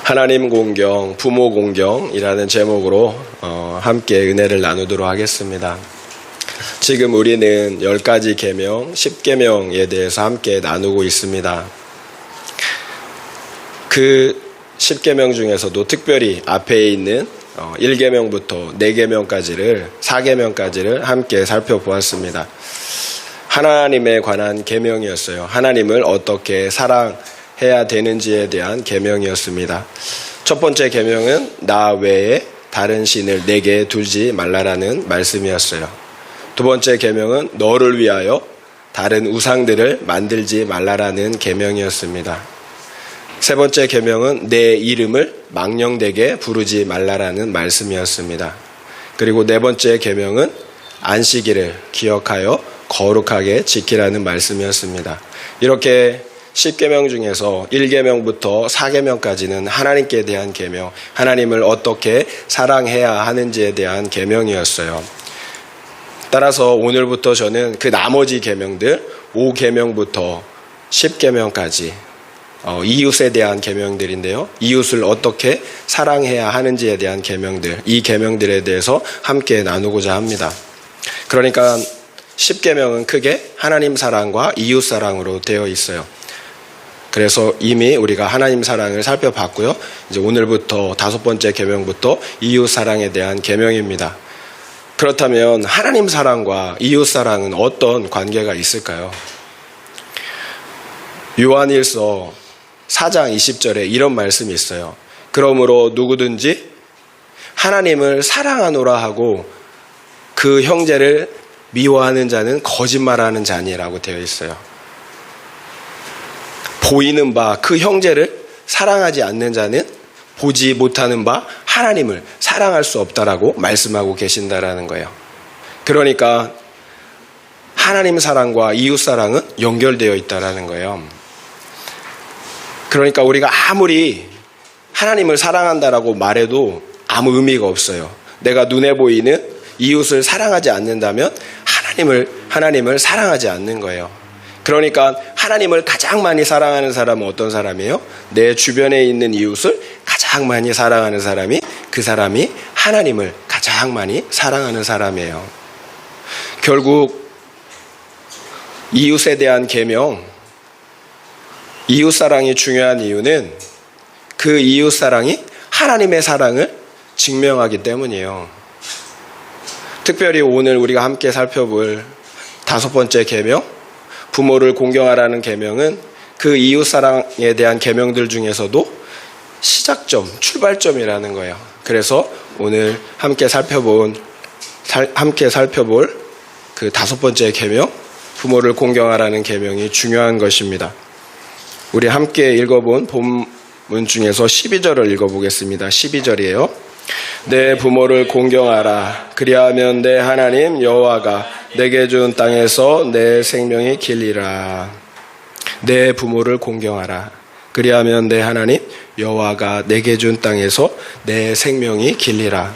하나님 공경, 부모 공경이라는 제목으로 함께 은혜를 나누도록 하겠습니다. 지금 우리는 10가지 계명, 10계명에 대해서 함께 나누고 있습니다. 그 10계명 중에서도 특별히 앞에 있는 1계명부터 4계명까지를 4계명까지를 함께 살펴보았습니다. 하나님에 관한 계명이었어요. 하나님을 어떻게 사랑해야 되는지에 대한 계명이었습니다. 첫 번째 계명은 나 외에 다른 신을 내게 두지 말라라는 말씀이었어요. 두 번째 계명은 너를 위하여 다른 우상들을 만들지 말라라는 계명이었습니다. 세 번째 계명은 내 이름을 망령되게 부르지 말라라는 말씀이었습니다. 그리고 네 번째 계명은 안식일을 기억하여 거룩하게 지키라는 말씀이었습니다. 이렇게 10계명 중에서 1계명부터 4계명까지는 하나님께 대한 계명, 하나님을 어떻게 사랑해야 하는지에 대한 계명이었어요. 따라서 오늘부터 저는 그 나머지 계명들 5계명부터 10계명까지 이웃에 대한 계명들인데요. 이웃을 어떻게 사랑해야 하는지에 대한 계명들, 이 계명들에 대해서 함께 나누고자 합니다. 그러니까 10계명은 크게 하나님 사랑과 이웃 사랑으로 되어 있어요. 그래서 이미 우리가 하나님 사랑을 살펴봤고요. 이제 오늘부터 5번째 계명부터 이웃 사랑에 대한 계명입니다. 그렇다면 하나님 사랑과 이웃 사랑은 어떤 관계가 있을까요? 요한일서 4장 20절에 이런 말씀이 있어요. 그러므로 누구든지 하나님을 사랑하노라 하고 그 형제를 미워하는 자는 거짓말하는 자니라고 되어 있어요. 보이는 바 그 형제를 사랑하지 않는 자는 보지 못하는 바 하나님을 사랑할 수 없다라고 말씀하고 계신다라는 거예요. 그러니까 하나님 사랑과 이웃 사랑은 연결되어 있다라는 거예요. 그러니까 우리가 아무리 하나님을 사랑한다라고 말해도 아무 의미가 없어요. 내가 눈에 보이는 이웃을 사랑하지 않는다면 하나님을 사랑하지 않는 거예요. 그러니까 하나님을 가장 많이 사랑하는 사람은 어떤 사람이에요? 내 주변에 있는 이웃을 가장 많이 사랑하는 사람이 그 사람이 하나님을 가장 많이 사랑하는 사람이에요. 결국 이웃에 대한 계명, 이웃 사랑이 중요한 이유는 그 이웃 사랑이 하나님의 사랑을 증명하기 때문이에요. 특별히 오늘 우리가 함께 살펴볼 5번째 계명, 부모를 공경하라는 계명은 그 이웃 사랑에 대한 계명들 중에서도 시작점, 출발점이라는 거예요. 그래서 오늘 함께 살펴볼 그 5번째 계명, 부모를 공경하라는 계명이 중요한 것입니다. 우리 함께 읽어본 본문 중에서 12절을 읽어보겠습니다. 12절이에요. 내 부모를 공경하라. 그리하면 내 하나님 여호와가 내게 준 땅에서 내 생명이 길리라. 내 부모를 공경하라. 그리하면 내 하나님 여호와가 내게 준 땅에서 내 생명이 길리라.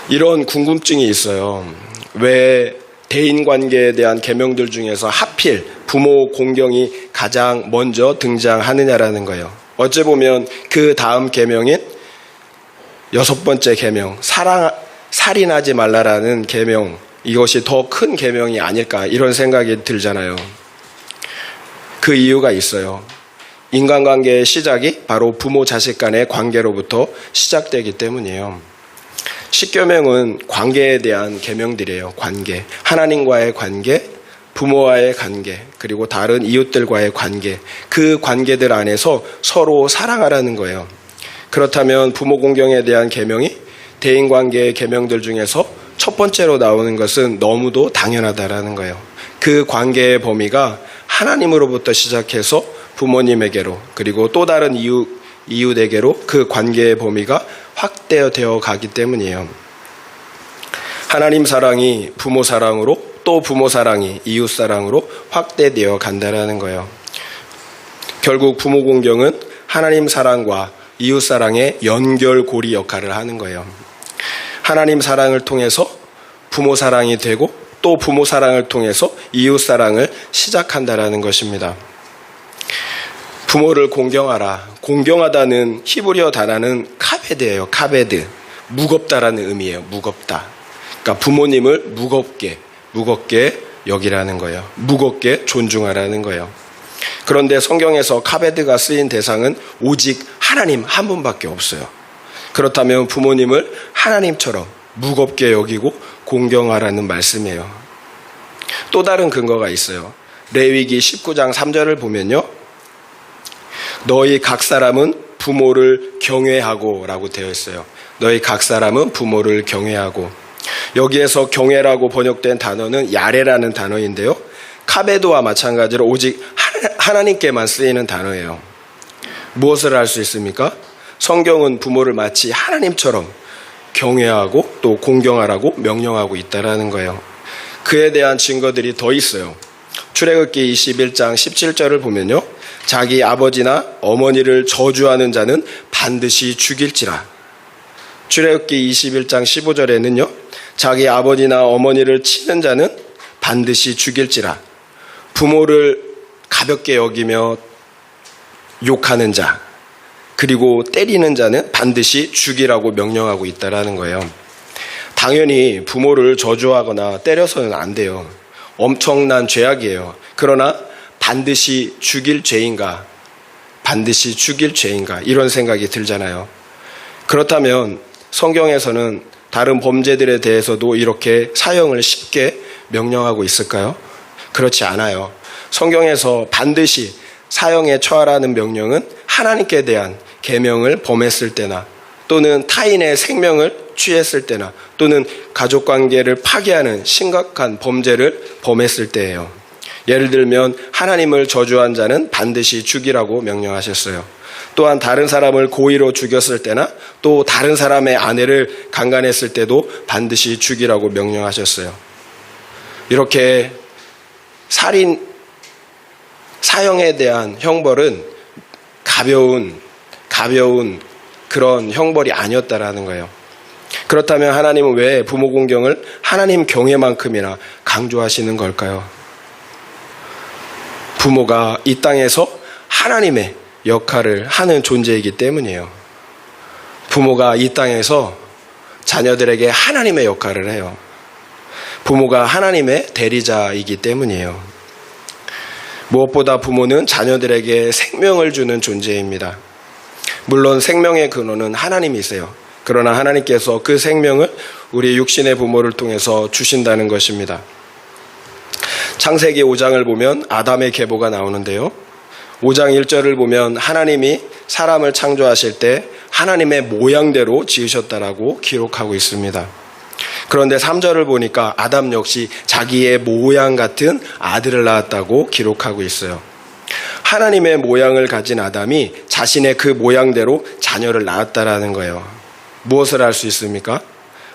이런 궁금증이 있어요. 왜 대인관계에 대한 계명들 중에서 하필 부모 공경이 가장 먼저 등장하느냐라는 거예요. 어찌 보면 그 다음 계명인 6번째 계명, 살인하지 말라라는 계명, 이것이 더 큰 계명이 아닐까 이런 생각이 들잖아요. 그 이유가 있어요. 인간관계의 시작이 바로 부모 자식 간의 관계로부터 시작되기 때문이에요. 10계명은 관계에 대한 계명들이에요. 관계, 하나님과의 관계, 부모와의 관계, 그리고 다른 이웃들과의 관계, 그 관계들 안에서 서로 사랑하라는 거예요. 그렇다면 부모 공경에 대한 계명이 대인관계의 계명들 중에서 첫 번째로 나오는 것은 너무도 당연하다라는 거예요. 그 관계의 범위가 하나님으로부터 시작해서 부모님에게로 그리고 또 다른 이웃에게로 그 관계의 범위가 확대되어 가기 때문이에요. 하나님 사랑이 부모 사랑으로 또 부모 사랑이 이웃 사랑으로 확대되어 간다라는 거예요. 결국 부모 공경은 하나님 사랑과 이웃 사랑의 연결고리 역할을 하는 거예요. 하나님 사랑을 통해서 부모 사랑이 되고 또 부모 사랑을 통해서 이웃 사랑을 시작한다라는 것입니다. 부모를 공경하라. 공경하다는 히브리어 단어는 카베드예요. 카베드. 무겁다라는 의미예요. 무겁다. 그러니까 부모님을 무겁게 여기라는 거예요. 무겁게 존중하라는 거예요. 그런데 성경에서 카베드가 쓰인 대상은 오직 하나님 한 분밖에 없어요. 그렇다면 부모님을 하나님처럼 무겁게 여기고 공경하라는 말씀이에요. 또 다른 근거가 있어요. 레위기 19장 3절을 보면요. 너희 각 사람은 부모를 경외하고 라고 되어 있어요. 너희 각 사람은 부모를 경외하고. 여기에서 경외라고 번역된 단어는 야레라는 단어인데요. 카베드와 마찬가지로 오직 하나님께만 쓰이는 단어예요. 무엇을 할 수 있습니까? 성경은 부모를 마치 하나님처럼 경외하고 또 공경하라고 명령하고 있다라는 거예요. 그에 대한 증거들이 더 있어요. 출애굽기 21장 17절을 보면요. 자기 아버지나 어머니를 저주하는 자는 반드시 죽일지라. 출애굽기 21장 15절에는요. 자기 아버지나 어머니를 치는 자는 반드시 죽일지라. 부모를 가볍게 여기며 욕하는 자, 그리고 때리는 자는 반드시 죽이라고 명령하고 있다라는 거예요. 당연히 부모를 저주하거나 때려서는 안 돼요. 엄청난 죄악이에요. 그러나 반드시 죽일 죄인가? 반드시 죽일 죄인가? 이런 생각이 들잖아요. 그렇다면 성경에서는 다른 범죄들에 대해서도 이렇게 사형을 쉽게 명령하고 있을까요? 그렇지 않아요. 성경에서 반드시 사형에 처하라는 명령은 하나님께 대한 계명을 범했을 때나 또는 타인의 생명을 취했을 때나 또는 가족관계를 파괴하는 심각한 범죄를 범했을 때예요. 예를 들면 하나님을 저주한 자는 반드시 죽이라고 명령하셨어요. 또한 다른 사람을 고의로 죽였을 때나 또 다른 사람의 아내를 강간했을 때도 반드시 죽이라고 명령하셨어요. 이렇게 살인, 사형에 대한 형벌은 가벼운 그런 형벌이 아니었다라는 거예요. 그렇다면 하나님은 왜 부모 공경을 하나님 경외만큼이나 강조하시는 걸까요? 부모가 이 땅에서 하나님의 역할을 하는 존재이기 때문이에요. 부모가 이 땅에서 자녀들에게 하나님의 역할을 해요. 부모가 하나님의 대리자이기 때문이에요. 무엇보다 부모는 자녀들에게 생명을 주는 존재입니다. 물론 생명의 근원은 하나님이세요. 그러나 하나님께서 그 생명을 우리 육신의 부모를 통해서 주신다는 것입니다. 창세기 5장을 보면 아담의 계보가 나오는데요. 5장 1절을 보면 하나님이 사람을 창조하실 때 하나님의 모양대로 지으셨다라고 기록하고 있습니다. 그런데 3절을 보니까 아담 역시 자기의 모양 같은 아들을 낳았다고 기록하고 있어요. 하나님의 모양을 가진 아담이 자신의 그 모양대로 자녀를 낳았다라는 거예요. 무엇을 할 수 있습니까?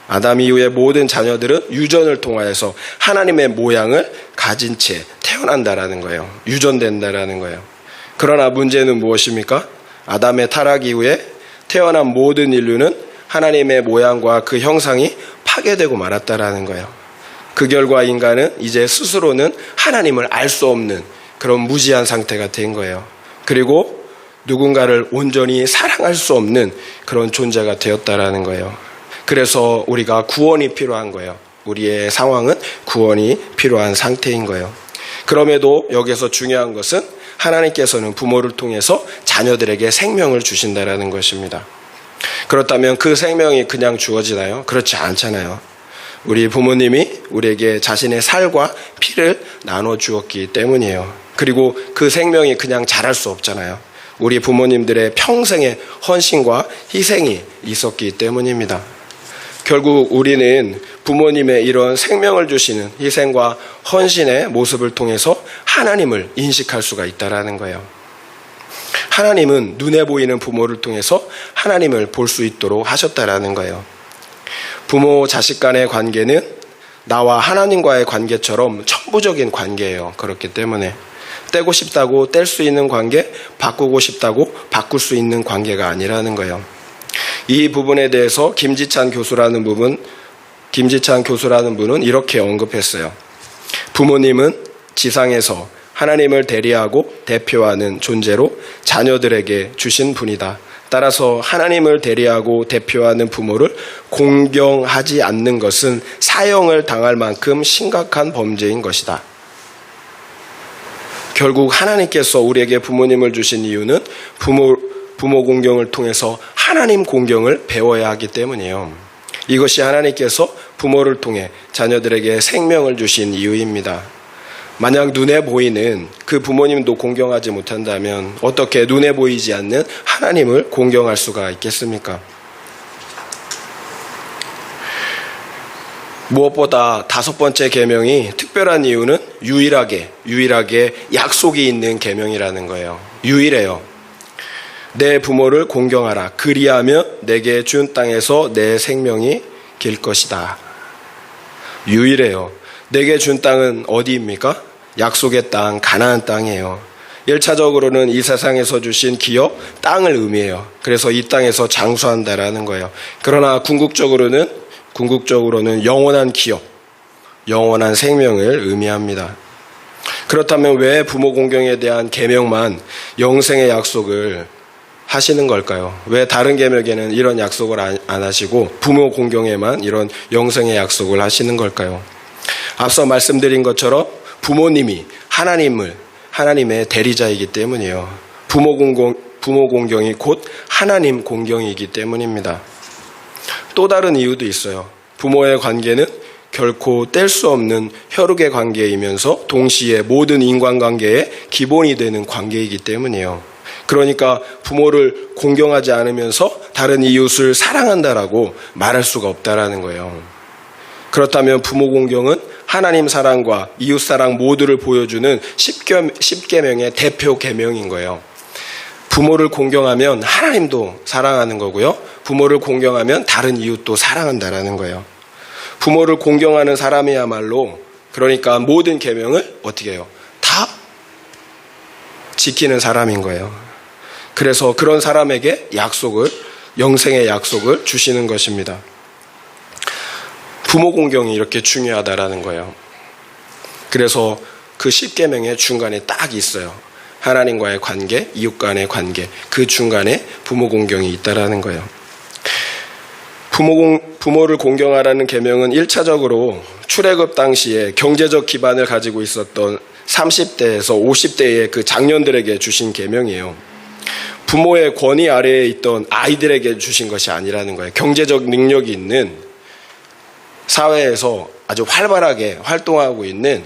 아담 이후의 모든 자녀들은 유전을 통하여서 하나님의 모양을 가진 채 태어난다라는 거예요. 유전된다라는 거예요. 그러나 문제는 무엇입니까? 아담의 타락 이후에 태어난 모든 인류는 하나님의 모양과 그 형상이 파괴되고 말았다라는 거예요. 그 결과 인간은 이제 스스로는 하나님을 알 수 없는 그런 무지한 상태가 된 거예요. 그리고 누군가를 온전히 사랑할 수 없는 그런 존재가 되었다라는 거예요. 그래서 우리가 구원이 필요한 거예요. 우리의 상황은 구원이 필요한 상태인 거예요. 그럼에도 여기서 중요한 것은 하나님께서는 부모를 통해서 자녀들에게 생명을 주신다라는 것입니다. 그렇다면 그 생명이 그냥 주어지나요? 그렇지 않잖아요. 우리 부모님이 우리에게 자신의 살과 피를 나눠 주었기 때문이에요. 그리고 그 생명이 그냥 자랄 수 없잖아요. 우리 부모님들의 평생의 헌신과 희생이 있었기 때문입니다. 결국 우리는 부모님의 이런 생명을 주시는 희생과 헌신의 모습을 통해서 하나님을 인식할 수가 있다는 거예요. 하나님은 눈에 보이는 부모를 통해서 하나님을 볼 수 있도록 하셨다라는 거예요. 부모 자식 간의 관계는 나와 하나님과의 관계처럼 천부적인 관계예요. 그렇기 때문에 떼고 싶다고 뗄 수 있는 관계, 바꾸고 싶다고 바꿀 수 있는 관계가 아니라는 거예요. 이 부분에 대해서 김지찬 교수라는 분은 이렇게 언급했어요. 부모님은 지상에서 하나님을 대리하고 대표하는 존재로 자녀들에게 주신 분이다. 따라서 하나님을 대리하고 대표하는 부모를 공경하지 않는 것은 사형을 당할 만큼 심각한 범죄인 것이다. 결국 하나님께서 우리에게 부모님을 주신 이유는 부모 공경을 통해서 하나님 공경을 배워야 하기 때문이에요. 이것이 하나님께서 부모를 통해 자녀들에게 생명을 주신 이유입니다. 만약 눈에 보이는 그 부모님도 공경하지 못한다면 어떻게 눈에 보이지 않는 하나님을 공경할 수가 있겠습니까? 무엇보다 5번째 계명이 특별한 이유는 유일하게 약속이 있는 계명이라는 거예요. 유일해요. 내 부모를 공경하라. 그리하면 내게 준 땅에서 내 생명이 길 것이다. 유일해요. 내게 준 땅은 어디입니까? 약속의 땅, 가나안 땅이에요. 1차적으로는 이 세상에서 주신 기업, 땅을 의미해요. 그래서 이 땅에서 장수한다라는 거예요. 그러나 궁극적으로는 영원한 기업, 영원한 생명을 의미합니다. 그렇다면 왜 부모 공경에 대한 계명만 영생의 약속을 하시는 걸까요? 왜 다른 계명에는 이런 약속을 안 하시고 부모 공경에만 이런 영생의 약속을 하시는 걸까요? 앞서 말씀드린 것처럼 부모님이 하나님의 대리자이기 때문이에요. 부모 공경이 곧 하나님 공경이기 때문입니다. 또 다른 이유도 있어요. 부모의 관계는 결코 뗄 수 없는 혈육의 관계이면서 동시에 모든 인간관계의 기본이 되는 관계이기 때문이에요. 그러니까 부모를 공경하지 않으면서 다른 이웃을 사랑한다라고 말할 수가 없다라는 거예요. 그렇다면 부모 공경은 하나님 사랑과 이웃 사랑 모두를 보여주는 10계명의 대표 계명인 거예요. 부모를 공경하면 하나님도 사랑하는 거고요. 부모를 공경하면 다른 이웃도 사랑한다라는 거예요. 부모를 공경하는 사람이야말로 그러니까 모든 계명을 어떻게 해요? 다 지키는 사람인 거예요. 그래서 그런 사람에게 영생의 약속을 주시는 것입니다. 부모 공경이 이렇게 중요하다라는 거예요. 그래서 그 10계명의 중간에 딱 있어요. 하나님과의 관계, 이웃 간의 관계, 그 중간에 부모 공경이 있다라는 거예요. 부모를 공경하라는 계명은 1차적으로 출애굽 당시에 경제적 기반을 가지고 있었던 30대에서 50대의 그 장년들에게 주신 계명이에요. 부모의 권위 아래에 있던 아이들에게 주신 것이 아니라는 거예요. 경제적 능력이 있는 사회에서 아주 활발하게 활동하고 있는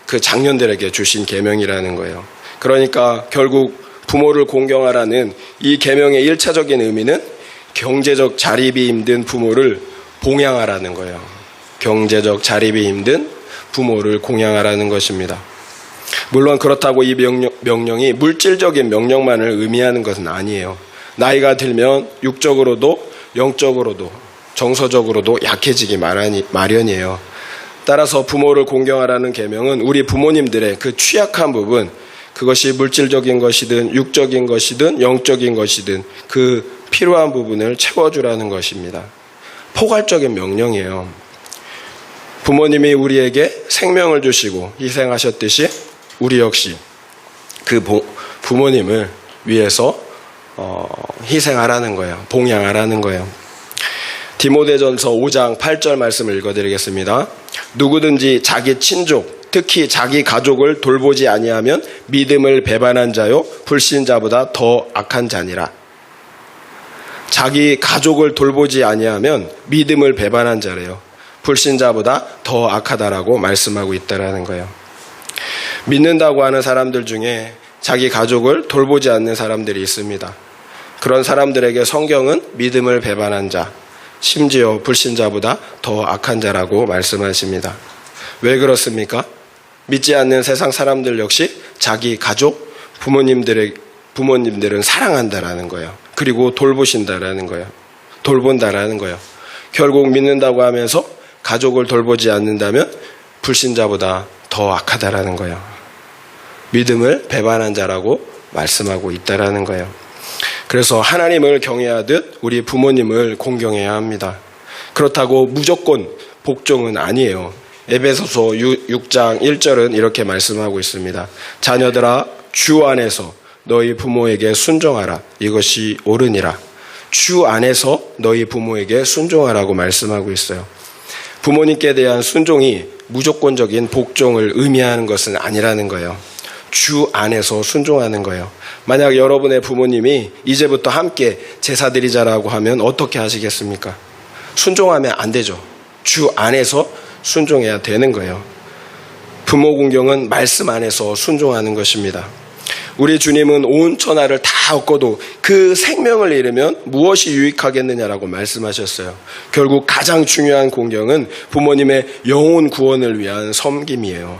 그 장년들에게 주신 계명이라는 거예요. 그러니까 결국 부모를 공경하라는 이 계명의 1차적인 의미는 경제적 자립이 힘든 부모를 봉양하라는 거예요. 경제적 자립이 힘든 부모를 공양하라는 것입니다. 물론 그렇다고 이 명령이 물질적인 명령만을 의미하는 것은 아니에요. 나이가 들면 육적으로도 영적으로도 정서적으로도 약해지기 마련이에요. 따라서 부모를 공경하라는 계명은 우리 부모님들의 그 취약한 부분, 그것이 물질적인 것이든 육적인 것이든 영적인 것이든 그 필요한 부분을 채워주라는 것입니다. 포괄적인 명령이에요. 부모님이 우리에게 생명을 주시고 희생하셨듯이 우리 역시 그 부모님을 위해서 희생하라는 거예요. 봉양하라는 거예요. 디모데전서 5장 8절 말씀을 읽어드리겠습니다. 누구든지 자기 친족, 특히 자기 가족을 돌보지 아니하면 믿음을 배반한 자요 불신자보다 더 악한 자니라. 자기 가족을 돌보지 아니하면 믿음을 배반한 자래요. 불신자보다 더 악하다라고 말씀하고 있다라는 거예요. 믿는다고 하는 사람들 중에 자기 가족을 돌보지 않는 사람들이 있습니다. 그런 사람들에게 성경은 믿음을 배반한 자, 심지어 불신자보다 더 악한 자라고 말씀하십니다. 왜 그렇습니까? 믿지 않는 세상 사람들 역시 자기 가족, 부모님들은 사랑한다라는 거예요. 그리고 돌보신다라는 거예요. 돌본다라는 거예요. 결국 믿는다고 하면서 가족을 돌보지 않는다면 불신자보다 더 악하다라는 거예요. 믿음을 배반한 자라고 말씀하고 있다라는 거예요. 그래서 하나님을 경외하듯 우리 부모님을 공경해야 합니다. 그렇다고 무조건 복종은 아니에요. 에베소서 6장 1절은 이렇게 말씀하고 있습니다. 자녀들아 주 안에서 너희 부모에게 순종하라. 이것이 옳으니라. 주 안에서 너희 부모에게 순종하라고 말씀하고 있어요. 부모님께 대한 순종이 무조건적인 복종을 의미하는 것은 아니라는 거예요. 주 안에서 순종하는 거예요. 만약 여러분의 부모님이 이제부터 함께 제사 드리자라고 하면 어떻게 하시겠습니까? 순종하면 안 되죠. 주 안에서 순종해야 되는 거예요. 부모 공경은 말씀 안에서 순종하는 것입니다. 우리 주님은 온 천하를 다 얻고도 그 생명을 잃으면 무엇이 유익하겠느냐라고 말씀하셨어요. 결국 가장 중요한 공경은 부모님의 영혼 구원을 위한 섬김이에요.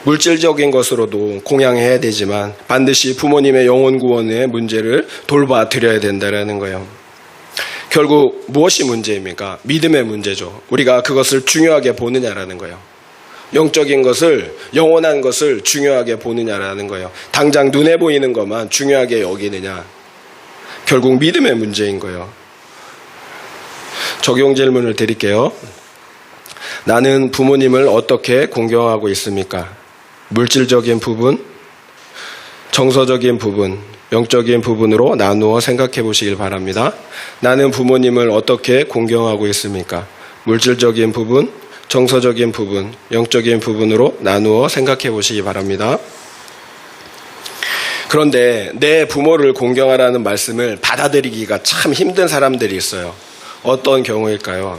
물질적인 것으로도 공양해야 되지만 반드시 부모님의 영혼 구원의 문제를 돌봐 드려야 된다는 거예요. 결국 무엇이 문제입니까? 믿음의 문제죠. 우리가 그것을 중요하게 보느냐라는 거예요. 영적인 것을, 영원한 것을 중요하게 보느냐라는 거예요. 당장 눈에 보이는 것만 중요하게 여기느냐. 결국 믿음의 문제인 거예요. 적용 질문을 드릴게요. 나는 부모님을 어떻게 공경하고 있습니까? 물질적인 부분, 정서적인 부분, 영적인 부분으로 나누어 생각해 보시길 바랍니다. 나는 부모님을 어떻게 공경하고 있습니까? 물질적인 부분, 정서적인 부분, 영적인 부분으로 나누어 생각해 보시기 바랍니다. 그런데 내 부모를 공경하라는 말씀을 받아들이기가 참 힘든 사람들이 있어요. 어떤 경우일까요?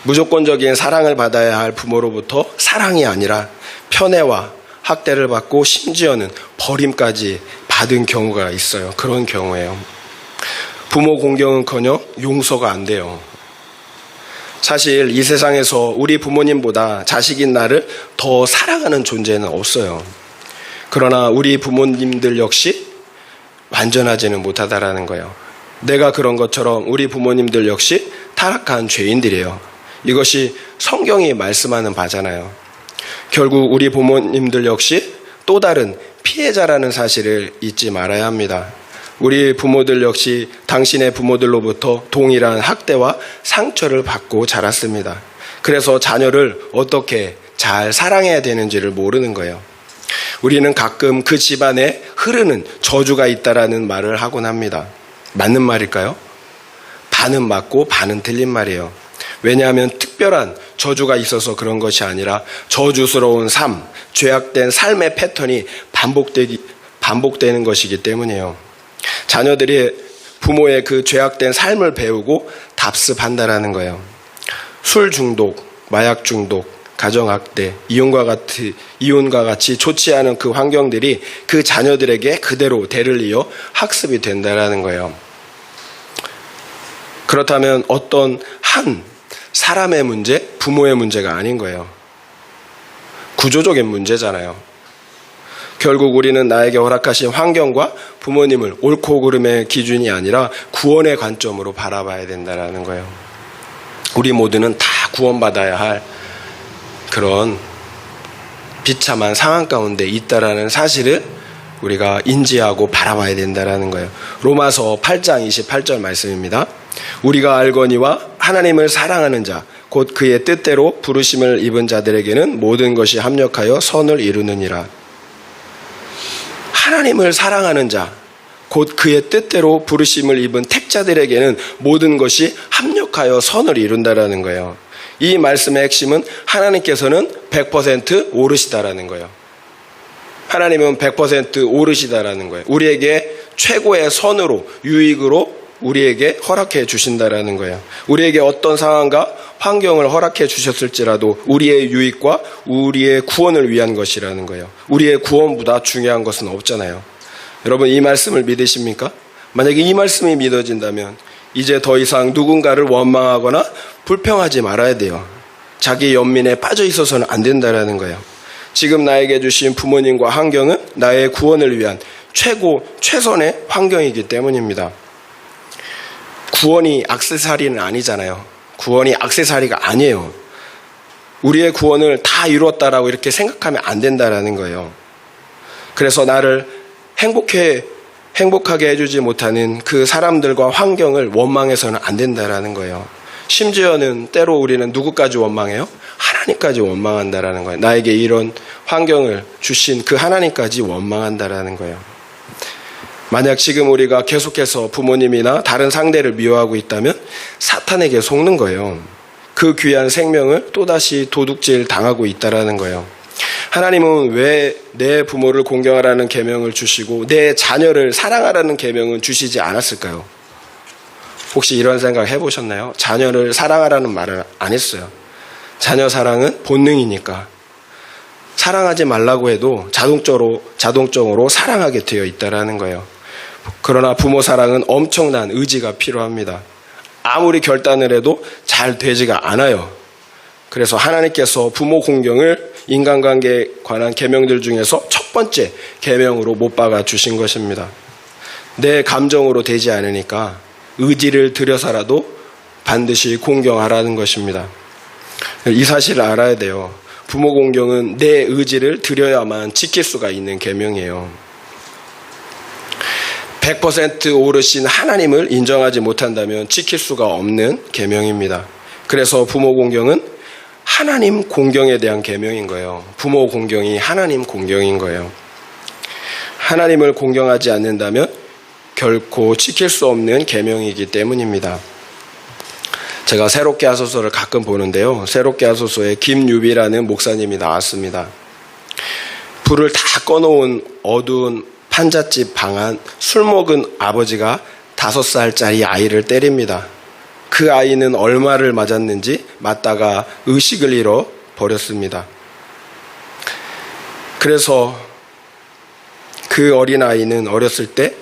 무조건적인 사랑을 받아야 할 부모로부터 사랑이 아니라 편애와 학대를 받고 심지어는 버림까지 받은 경우가 있어요. 그런 경우에요. 부모 공경은커녕 용서가 안 돼요. 사실 이 세상에서 우리 부모님보다 자식인 나를 더 사랑하는 존재는 없어요. 그러나 우리 부모님들 역시 완전하지는 못하다라는 거예요. 내가 그런 것처럼 우리 부모님들 역시 타락한 죄인들이에요. 이것이 성경이 말씀하는 바잖아요. 결국 우리 부모님들 역시 또 다른 피해자라는 사실을 잊지 말아야 합니다. 우리 부모들 역시 당신의 부모들로부터 동일한 학대와 상처를 받고 자랐습니다. 그래서 자녀를 어떻게 잘 사랑해야 되는지를 모르는 거예요. 우리는 가끔 그 집안에 흐르는 저주가 있다라는 말을 하곤 합니다. 맞는 말일까요? 반은 맞고 반은 틀린 말이에요. 왜냐하면 특별한 저주가 있어서 그런 것이 아니라 저주스러운 삶, 죄악된 삶의 패턴이 반복되는 것이기 때문이에요. 자녀들이 부모의 그 죄악된 삶을 배우고 답습한다라는 거예요. 술 중독, 마약 중독, 가정학대, 이혼과 같이 좋지 않은 그 환경들이 그 자녀들에게 그대로 대를 이어 학습이 된다라는 거예요. 그렇다면 어떤 한 사람의 문제, 부모의 문제가 아닌 거예요. 구조적인 문제잖아요. 결국 우리는 나에게 허락하신 환경과 부모님을 옳고 그름의 기준이 아니라 구원의 관점으로 바라봐야 된다는 거예요. 우리 모두는 다 구원받아야 할 그런 비참한 상황 가운데 있다라는 사실을 우리가 인지하고 바라봐야 된다는 거예요. 로마서 8장 28절 말씀입니다. 우리가 알거니와 하나님을 사랑하는 자, 곧 그의 뜻대로 부르심을 입은 자들에게는 모든 것이 합력하여 선을 이루느니라. 하나님을 사랑하는 자, 곧 그의 뜻대로 부르심을 입은 택자들에게는 모든 것이 합력하여 선을 이룬다라는 거예요. 이 말씀의 핵심은 하나님께서는 100% 오르시다라는 거예요. 하나님은 100% 오르시다라는 거예요. 우리에게 최고의 선으로, 유익으로 우리에게 허락해 주신다라는 거예요. 우리에게 어떤 상황과 환경을 허락해 주셨을지라도 우리의 유익과 우리의 구원을 위한 것이라는 거예요. 우리의 구원보다 중요한 것은 없잖아요. 여러분, 이 말씀을 믿으십니까? 만약에 이 말씀이 믿어진다면 이제 더 이상 누군가를 원망하거나 불평하지 말아야 돼요. 자기 연민에 빠져 있어서는 안 된다라는 거예요. 지금 나에게 주신 부모님과 환경은 나의 구원을 위한 최선의 환경이기 때문입니다. 구원이 액세서리는 아니잖아요. 구원이 액세서리가 아니에요. 우리의 구원을 다 이루었다라고 이렇게 생각하면 안 된다라는 거예요. 그래서 나를 행복하게 해주지 못하는 그 사람들과 환경을 원망해서는 안 된다라는 거예요. 심지어는 때로 우리는 누구까지 원망해요? 하나님까지 원망한다라는 거예요. 나에게 이런 환경을 주신 그 하나님까지 원망한다라는 거예요. 만약 지금 우리가 계속해서 부모님이나 다른 상대를 미워하고 있다면 사탄에게 속는 거예요. 그 귀한 생명을 또다시 도둑질 당하고 있다라는 거예요. 하나님은 왜 내 부모를 공경하라는 계명을 주시고 내 자녀를 사랑하라는 계명은 주시지 않았을까요? 혹시 이런 생각 해보셨나요? 자녀를 사랑하라는 말을 안 했어요. 자녀 사랑은 본능이니까 사랑하지 말라고 해도 자동적으로 사랑하게 되어 있다라는 거예요. 그러나 부모 사랑은 엄청난 의지가 필요합니다. 아무리 결단을 해도 잘 되지가 않아요. 그래서 하나님께서 부모 공경을 인간관계에 관한 계명들 중에서 첫 번째 계명으로 못 박아 주신 것입니다. 내 감정으로 되지 않으니까 의지를 들여서라도 반드시 공경하라는 것입니다. 이 사실을 알아야 돼요. 부모 공경은 내 의지를 들여야만 지킬 수가 있는 계명이에요. 100% 오르신 하나님을 인정하지 못한다면 지킬 수가 없는 계명입니다. 그래서 부모 공경은 하나님 공경에 대한 계명인 거예요. 부모 공경이 하나님 공경인 거예요. 하나님을 공경하지 않는다면 결코 지킬 수 없는 계명이기 때문입니다. 제가 새롭게 하소서를 가끔 보는데요. 새롭게 하소서에 김유비라는 목사님이 나왔습니다. 불을 다 꺼놓은 어두운 판잣집 방 안 술 먹은 아버지가 5살짜리 아이를 때립니다. 그 아이는 얼마를 맞았는지 맞다가 의식을 잃어 버렸습니다. 그래서 그 어린아이는 어렸을 때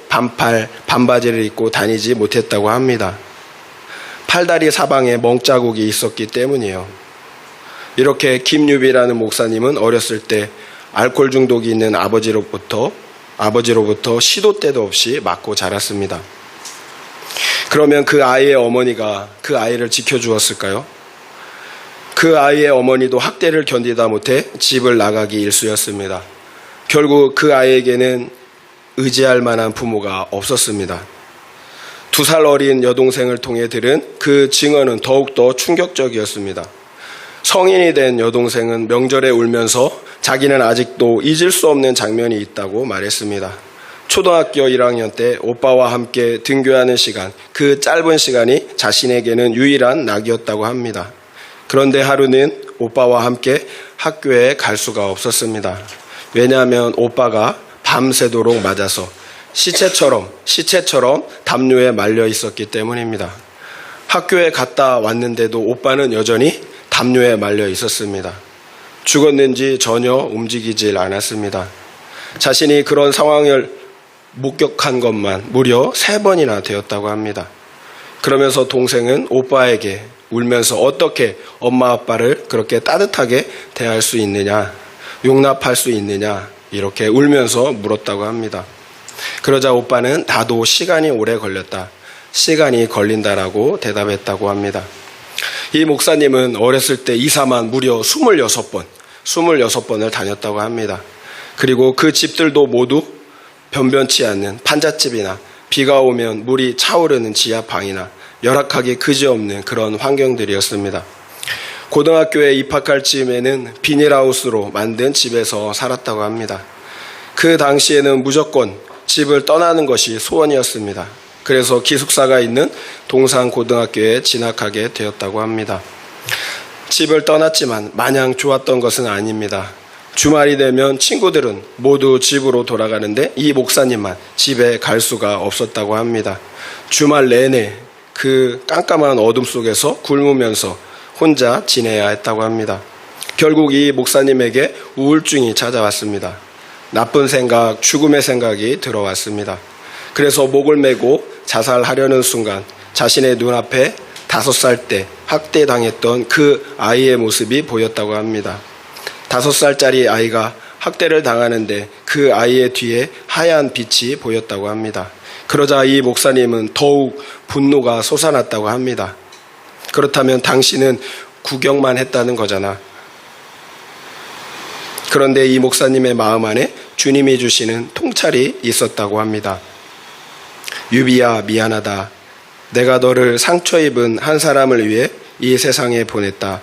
반바지를 입고 다니지 못했다고 합니다. 팔다리 사방에 멍자국이 있었기 때문이에요. 이렇게 김유비라는 목사님은 어렸을 때 알코올 중독이 있는 아버지로부터 시도 때도 없이 맞고 자랐습니다. 그러면 그 아이의 어머니가 그 아이를 지켜주었을까요? 그 아이의 어머니도 학대를 견디다 못해 집을 나가기 일쑤였습니다. 결국 그 아이에게는 의지할 만한 부모가 없었습니다. 2살 어린 여동생을 통해 들은 그 증언은 더욱더 충격적이었습니다. 성인이 된 여동생은 명절에 울면서 자기는 아직도 잊을 수 없는 장면이 있다고 말했습니다. 초등학교 1학년 때 오빠와 함께 등교하는 시간, 그 짧은 시간이 자신에게는 유일한 낙이었다고 합니다. 그런데 하루는 오빠와 함께 학교에 갈 수가 없었습니다. 왜냐하면 오빠가 밤새도록 맞아서 시체처럼 담요에 말려 있었기 때문입니다. 학교에 갔다 왔는데도 오빠는 여전히 담요에 말려 있었습니다. 죽었는지 전혀 움직이질 않았습니다. 자신이 그런 상황을 목격한 것만 무려 3번이나 되었다고 합니다. 그러면서 동생은 오빠에게 울면서 어떻게 엄마 아빠를 그렇게 따뜻하게 대할 수 있느냐, 용납할 수 있느냐 이렇게 울면서 물었다고 합니다. 그러자 오빠는 나도 시간이 오래 걸렸다. 시간이 걸린다라고 대답했다고 합니다. 이 목사님은 어렸을 때 이사만 무려 26번을 다녔다고 합니다. 그리고 그 집들도 모두 변변치 않는 판잣집이나 비가 오면 물이 차오르는 지하방이나 열악하기 그지없는 그런 환경들이었습니다. 고등학교에 입학할 즈음에는 비닐하우스로 만든 집에서 살았다고 합니다. 그 당시에는 무조건 집을 떠나는 것이 소원이었습니다. 그래서 기숙사가 있는 동산고등학교에 진학하게 되었다고 합니다. 집을 떠났지만 마냥 좋았던 것은 아닙니다. 주말이 되면 친구들은 모두 집으로 돌아가는데 이 목사님만 집에 갈 수가 없었다고 합니다. 주말 내내 그 깜깜한 어둠 속에서 굶으면서 혼자 지내야 했다고 합니다. 결국 이 목사님에게 우울증이 찾아왔습니다. 나쁜 생각, 죽음의 생각이 들어왔습니다. 그래서 목을 메고 자살하려는 순간 자신의 눈앞에 5살 때 학대당했던 그 아이의 모습이 보였다고 합니다. 5살짜리 아이가 학대를 당하는데 그 아이의 뒤에 하얀 빛이 보였다고 합니다. 그러자 이 목사님은 더욱 분노가 솟아났다고 합니다. 그렇다면 당신은 구경만 했다는 거잖아. 그런데 이 목사님의 마음 안에 주님이 주시는 통찰이 있었다고 합니다. 유비야, 미안하다. 내가 너를 상처 입은 한 사람을 위해 이 세상에 보냈다.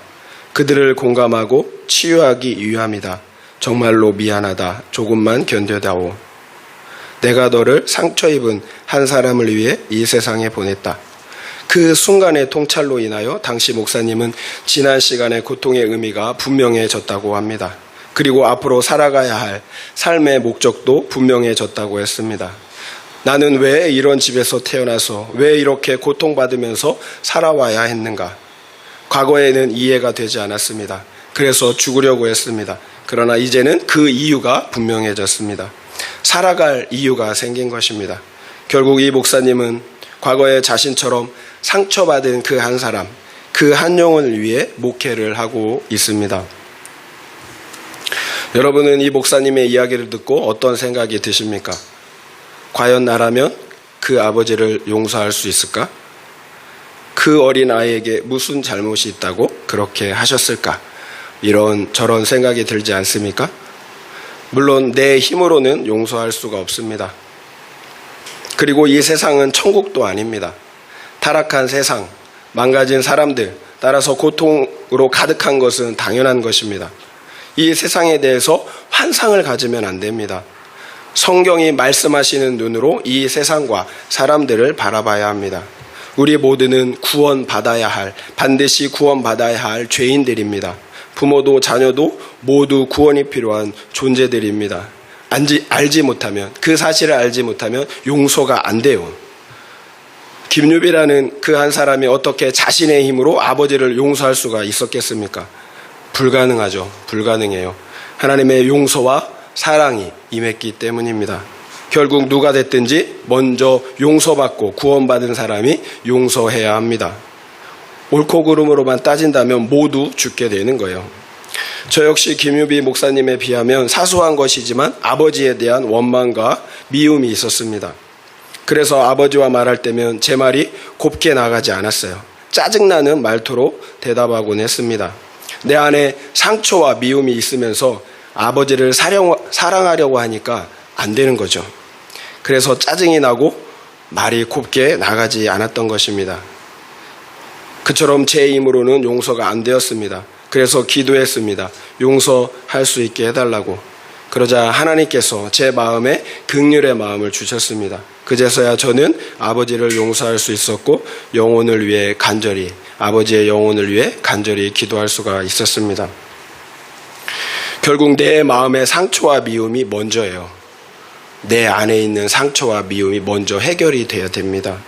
그들을 공감하고 치유하기 위함이다. 정말로 미안하다. 조금만 견뎌다오. 내가 너를 상처 입은 한 사람을 위해 이 세상에 보냈다. 그 순간의 통찰로 인하여 당시 목사님은 지난 시간의 고통의 의미가 분명해졌다고 합니다. 그리고 앞으로 살아가야 할 삶의 목적도 분명해졌다고 했습니다. 나는 왜 이런 집에서 태어나서 왜 이렇게 고통받으면서 살아와야 했는가? 과거에는 이해가 되지 않았습니다. 그래서 죽으려고 했습니다. 그러나 이제는 그 이유가 분명해졌습니다. 살아갈 이유가 생긴 것입니다. 결국 이 목사님은 과거에 자신처럼 상처받은 그 한 사람, 그 한 영혼을 위해 목회를 하고 있습니다. 여러분은 이 목사님의 이야기를 듣고 어떤 생각이 드십니까? 과연 나라면 그 아버지를 용서할 수 있을까? 그 어린 아이에게 무슨 잘못이 있다고 그렇게 하셨을까? 이런 저런 생각이 들지 않습니까? 물론 내 힘으로는 용서할 수가 없습니다. 그리고 이 세상은 천국도 아닙니다. 타락한 세상, 망가진 사람들, 따라서 고통으로 가득한 것은 당연한 것입니다. 이 세상에 대해서 환상을 가지면 안 됩니다. 성경이 말씀하시는 눈으로 이 세상과 사람들을 바라봐야 합니다. 우리 모두는 반드시 구원받아야 할 죄인들입니다. 부모도 자녀도 모두 구원이 필요한 존재들입니다. 알지 못하면, 그 사실을 알지 못하면 용서가 안 돼요. 김유비라는 그 한 사람이 어떻게 자신의 힘으로 아버지를 용서할 수가 있었겠습니까? 불가능하죠. 불가능해요. 하나님의 용서와 사랑이 임했기 때문입니다. 결국 누가 됐든지 먼저 용서받고 구원받은 사람이 용서해야 합니다. 옳고 그름으로만 따진다면 모두 죽게 되는 거예요. 저 역시 김유비 목사님에 비하면 사소한 것이지만 아버지에 대한 원망과 미움이 있었습니다. 그래서 아버지와 말할 때면 제 말이 곱게 나가지 않았어요. 짜증나는 말투로 대답하곤 했습니다. 내 안에 상처와 미움이 있으면서 아버지를 사랑하려고 하니까 안 되는 거죠. 그래서 짜증이 나고 말이 곱게 나가지 않았던 것입니다. 그처럼 제 힘으로는 용서가 안 되었습니다. 그래서 기도했습니다. 용서할 수 있게 해달라고. 그러자 하나님께서 제 마음에 긍휼의 마음을 주셨습니다. 그제서야 저는 아버지를 용서할 수 있었고 아버지의 영혼을 위해 간절히 기도할 수가 있었습니다. 결국 내 마음의 상처와 미움이 먼저예요. 내 안에 있는 상처와 미움이 먼저 해결이 되어야 됩니다.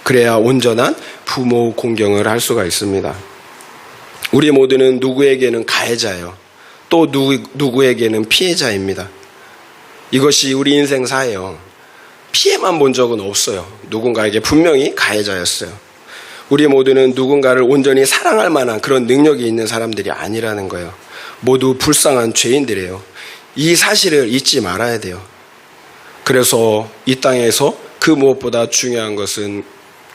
그래야 온전한 부모 공경을 할 수가 있습니다. 우리 모두는 누구에게는 가해자예요. 또 누구에게는 피해자입니다. 이것이 우리 인생사예요. 피해만 본 적은 없어요. 누군가에게 분명히 가해자였어요. 우리 모두는 누군가를 온전히 사랑할 만한 그런 능력이 있는 사람들이 아니라는 거예요. 모두 불쌍한 죄인들이에요. 이 사실을 잊지 말아야 돼요. 그래서 이 땅에서 그 무엇보다 중요한 것은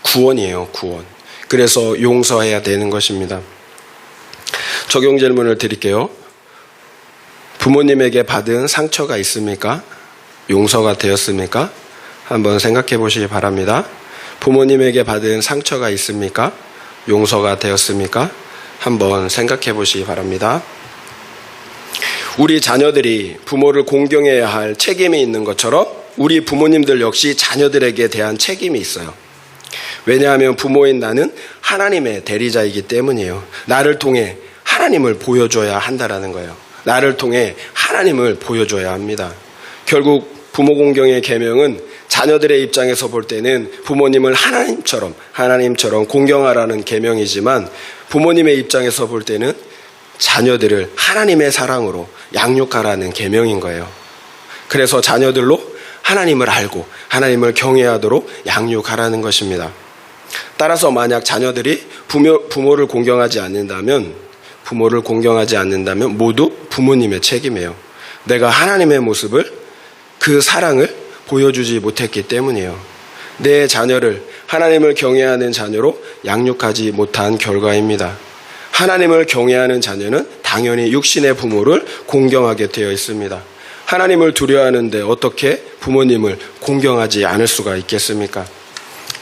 구원이에요. 구원. 그래서 용서해야 되는 것입니다. 적용 질문을 드릴게요. 부모님에게 받은 상처가 있습니까? 용서가 되었습니까? 한번 생각해 보시기 바랍니다. 부모님에게 받은 상처가 있습니까? 용서가 되었습니까? 한번 생각해 보시기 바랍니다. 우리 자녀들이 부모를 공경해야 할 책임이 있는 것처럼 우리 부모님들 역시 자녀들에게 대한 책임이 있어요. 왜냐하면 부모인 나는 하나님의 대리자이기 때문이에요. 나를 통해 하나님을 보여줘야 한다라는 거예요. 나를 통해 하나님을 보여줘야 합니다. 결국 부모 공경의 계명은 자녀들의 입장에서 볼 때는 부모님을 하나님처럼 공경하라는 계명이지만 부모님의 입장에서 볼 때는 자녀들을 하나님의 사랑으로 양육하라는 계명인 거예요. 그래서 자녀들로 하나님을 알고 하나님을 경외하도록 양육하라는 것입니다. 따라서 만약 자녀들이 부모를 공경하지 않는다면 모두 부모님의 책임이에요. 내가 하나님의 모습을, 그 사랑을 보여주지 못했기 때문이에요. 내 자녀를 하나님을 경외하는 자녀로 양육하지 못한 결과입니다. 하나님을 경외하는 자녀는 당연히 육신의 부모를 공경하게 되어 있습니다. 하나님을 두려워하는데 어떻게 부모님을 공경하지 않을 수가 있겠습니까?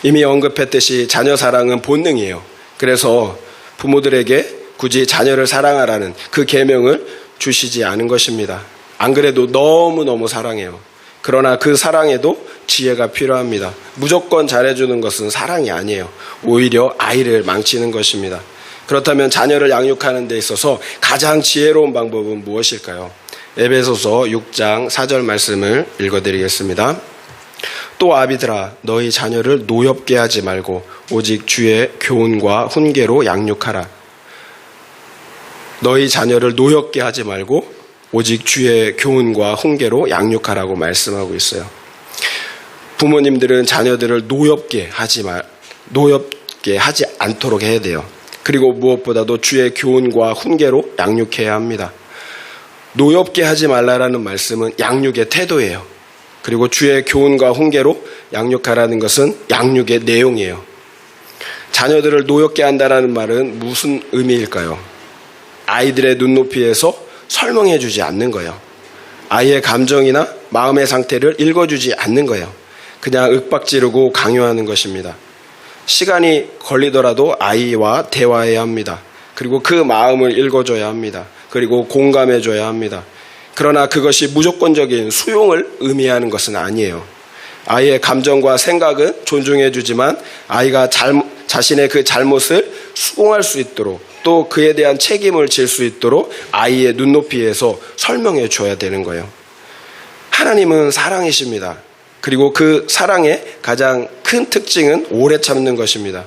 이미 언급했듯이 자녀 사랑은 본능이에요. 그래서 부모들에게 굳이 자녀를 사랑하라는 그 계명을 주시지 않은 것입니다. 안 그래도 너무너무 사랑해요. 그러나 그 사랑에도 지혜가 필요합니다. 무조건 잘해주는 것은 사랑이 아니에요. 오히려 아이를 망치는 것입니다. 그렇다면 자녀를 양육하는 데 있어서 가장 지혜로운 방법은 무엇일까요? 에베소서 6장 4절 말씀을 읽어드리겠습니다. 또 아비들아 너희 자녀를 노엽게 하지 말고 오직 주의 교훈과 훈계로 양육하라. 너희 자녀를 노엽게 하지 말고 오직 주의 교훈과 훈계로 양육하라고 말씀하고 있어요. 부모님들은 자녀들을 노엽게 하지 않도록 해야 돼요. 그리고 무엇보다도 주의 교훈과 훈계로 양육해야 합니다. 노엽게 하지 말라라는 말씀은 양육의 태도예요. 그리고 주의 교훈과 훈계로 양육하라는 것은 양육의 내용이에요. 자녀들을 노엽게 한다라는 말은 무슨 의미일까요? 아이들의 눈높이에서 설명해 주지 않는 거예요. 아이의 감정이나 마음의 상태를 읽어주지 않는 거예요. 그냥 윽박지르고 강요하는 것입니다. 시간이 걸리더라도 아이와 대화해야 합니다. 그리고 그 마음을 읽어줘야 합니다. 그리고 공감해줘야 합니다. 그러나 그것이 무조건적인 수용을 의미하는 것은 아니에요. 아이의 감정과 생각은 존중해주지만 아이가 자신의 그 잘못을 수긍할 수 있도록 또 그에 대한 책임을 질 수 있도록 아이의 눈높이에서 설명해 줘야 되는 거예요. 하나님은 사랑이십니다. 그리고 그 사랑의 가장 큰 특징은 오래 참는 것입니다.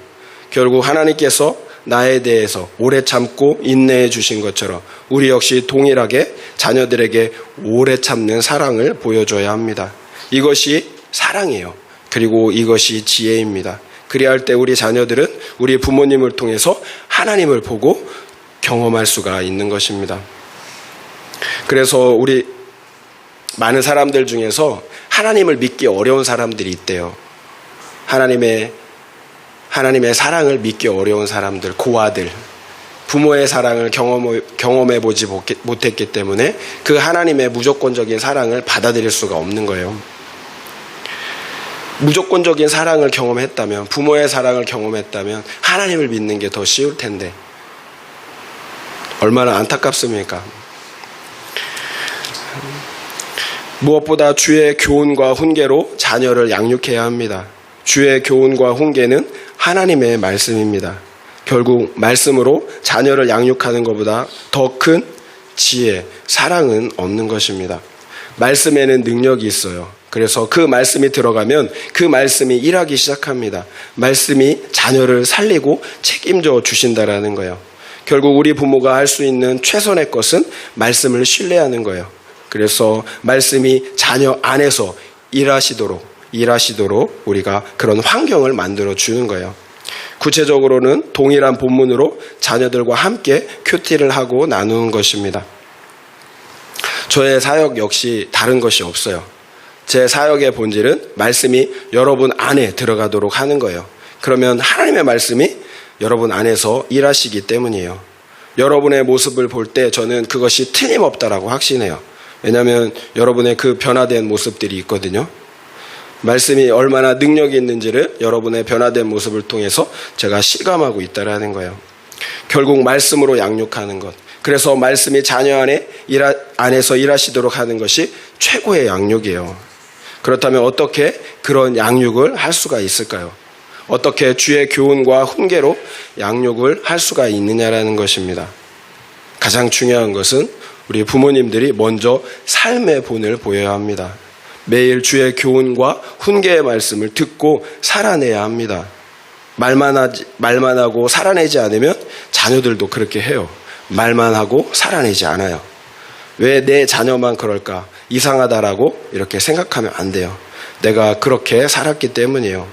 결국 하나님께서 나에 대해서 오래 참고 인내해 주신 것처럼 우리 역시 동일하게 자녀들에게 오래 참는 사랑을 보여줘야 합니다. 이것이 사랑이에요. 그리고 이것이 지혜입니다. 그리야 할 때 우리 자녀들은 우리 부모님을 통해서 하나님을 보고 경험할 수가 있는 것입니다. 그래서 우리 많은 사람들 중에서 하나님을 믿기 어려운 사람들이 있대요. 하나님의 사랑을 믿기 어려운 사람들, 고아들, 부모의 사랑을 경험해 보지 못했기 때문에 그 하나님의 무조건적인 사랑을 받아들일 수가 없는 거예요. 무조건적인 사랑을 경험했다면, 부모의 사랑을 경험했다면 하나님을 믿는 게 더 쉬울 텐데 얼마나 안타깝습니까? 무엇보다 주의 교훈과 훈계로 자녀를 양육해야 합니다. 주의 교훈과 훈계는 하나님의 말씀입니다. 결국 말씀으로 자녀를 양육하는 것보다 더 큰 지혜, 사랑은 없는 것입니다. 말씀에는 능력이 있어요. 그래서 그 말씀이 들어가면 그 말씀이 일하기 시작합니다. 말씀이 자녀를 살리고 책임져 주신다라는 거예요. 결국 우리 부모가 할 수 있는 최선의 것은 말씀을 신뢰하는 거예요. 그래서 말씀이 자녀 안에서 일하시도록 우리가 그런 환경을 만들어 주는 거예요. 구체적으로는 동일한 본문으로 자녀들과 함께 큐티를 하고 나누는 것입니다. 저의 사역 역시 다른 것이 없어요. 제 사역의 본질은 말씀이 여러분 안에 들어가도록 하는 거예요. 그러면 하나님의 말씀이 여러분 안에서 일하시기 때문이에요. 여러분의 모습을 볼 때 저는 그것이 틀림없다라고 확신해요. 왜냐하면 여러분의 그 변화된 모습들이 있거든요. 말씀이 얼마나 능력이 있는지를 여러분의 변화된 모습을 통해서 제가 실감하고 있다라는 거예요. 결국 말씀으로 양육하는 것. 그래서 말씀이 자녀 안에서 일하시도록 하는 것이 최고의 양육이에요. 그렇다면 어떻게 그런 양육을 할 수가 있을까요? 어떻게 주의 교훈과 훈계로 양육을 할 수가 있느냐라는 것입니다. 가장 중요한 것은 우리 부모님들이 먼저 삶의 본을 보여야 합니다. 매일 주의 교훈과 훈계의 말씀을 듣고 살아내야 합니다. 말만 하고 살아내지 않으면 자녀들도 그렇게 해요. 말만 하고 살아내지 않아요. 왜 내 자녀만 그럴까? 이상하다라고 이렇게 생각하면 안 돼요. 내가 그렇게 살았기 때문이에요.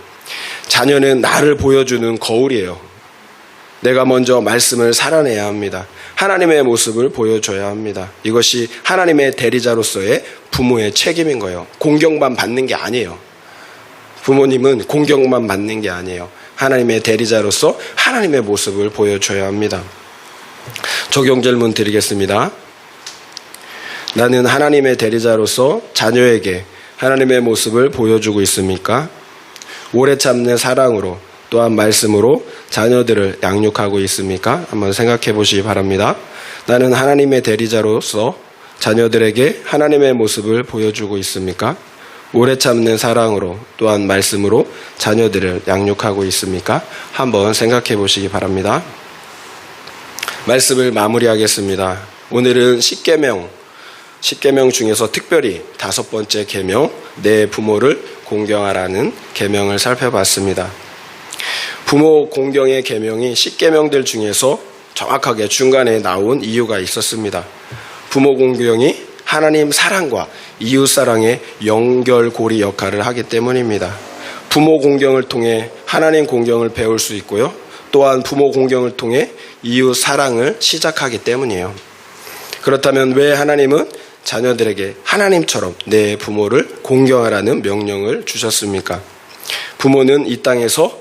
자녀는 나를 보여주는 거울이에요. 내가 먼저 말씀을 살아내야 합니다. 하나님의 모습을 보여줘야 합니다. 이것이 하나님의 대리자로서의 부모의 책임인 거예요. 공경만 받는 게 아니에요. 부모님은 공경만 받는 게 아니에요. 하나님의 대리자로서 하나님의 모습을 보여줘야 합니다. 적용 질문 드리겠습니다. 나는 하나님의 대리자로서 자녀에게 하나님의 모습을 보여주고 있습니까? 오래 참는 사랑으로 또한 말씀으로 자녀들을 양육하고 있습니까? 한번 생각해 보시기 바랍니다. 나는 하나님의 대리자로서 자녀들에게 하나님의 모습을 보여주고 있습니까? 오래 참는 사랑으로 또한 말씀으로 자녀들을 양육하고 있습니까? 한번 생각해 보시기 바랍니다. 말씀을 마무리하겠습니다. 오늘은 10계명 중에서 특별히 5번째 계명, 내 부모를 공경하라는 계명을 살펴봤습니다. 부모 공경의 계명이 10계명들 중에서 정확하게 중간에 나온 이유가 있었습니다. 부모 공경이 하나님 사랑과 이웃 사랑의 연결고리 역할을 하기 때문입니다. 부모 공경을 통해 하나님 공경을 배울 수 있고요. 또한 부모 공경을 통해 이웃 사랑을 시작하기 때문이에요. 그렇다면 왜 하나님은 자녀들에게 하나님처럼 내 부모를 공경하라는 명령을 주셨습니까? 부모는 이 땅에서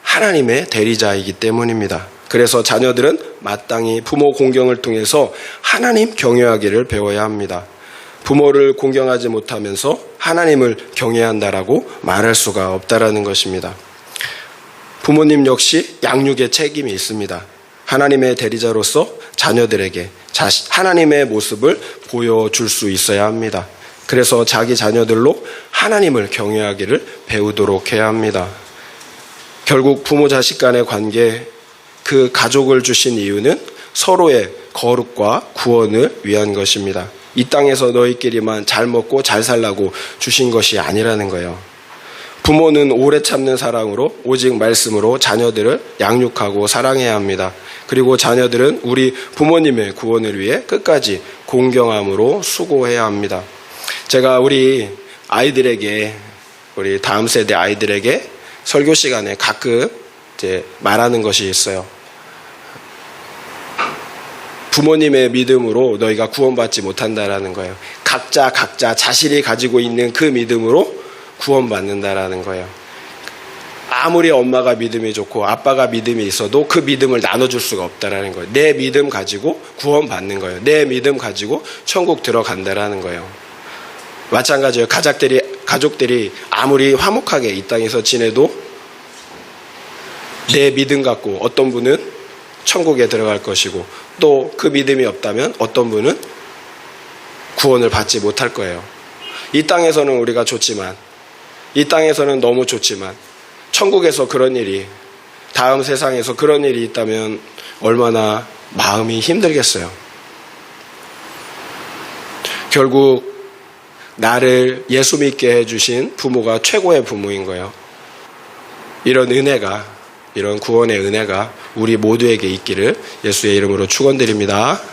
하나님의 대리자이기 때문입니다. 그래서 자녀들은 마땅히 부모 공경을 통해서 하나님 경외하기를 배워야 합니다. 부모를 공경하지 못하면서 하나님을 경외한다라고 말할 수가 없다라는 것입니다. 부모님 역시 양육의 책임이 있습니다. 하나님의 대리자로서 자녀들에게 하나님의 모습을 보여줄 수 있어야 합니다. 그래서 자기 자녀들로 하나님을 경외하기를 배우도록 해야 합니다. 결국 부모 자식 간의 관계, 그 가족을 주신 이유는 서로의 거룩과 구원을 위한 것입니다. 이 땅에서 너희끼리만 잘 먹고 잘 살라고 주신 것이 아니라는 거예요. 부모는 오래 참는 사랑으로 오직 말씀으로 자녀들을 양육하고 사랑해야 합니다. 그리고 자녀들은 우리 부모님의 구원을 위해 끝까지 공경함으로 수고해야 합니다. 제가 우리 다음 세대 아이들에게 설교 시간에 가끔 이제 말하는 것이 있어요. 부모님의 믿음으로 너희가 구원받지 못한다라는 거예요. 각자 자신이 가지고 있는 그 믿음으로 구원받는다라는 거예요. 아무리 엄마가 믿음이 좋고 아빠가 믿음이 있어도 그 믿음을 나눠줄 수가 없다라는 거예요. 내 믿음 가지고 구원받는 거예요. 내 믿음 가지고 천국 들어간다라는 거예요. 마찬가지예요. 가족들이 아무리 화목하게 이 땅에서 지내도 내 믿음 갖고 어떤 분은 천국에 들어갈 것이고 또 그 믿음이 없다면 어떤 분은 구원을 받지 못할 거예요. 이 땅에서는 우리가 좋지만, 이 땅에서는 너무 좋지만 천국에서 그런 일이, 다음 세상에서 그런 일이 있다면 얼마나 마음이 힘들겠어요. 결국 나를 예수 믿게 해주신 부모가 최고의 부모인 거예요. 이런 구원의 은혜가 우리 모두에게 있기를 예수의 이름으로 축원드립니다.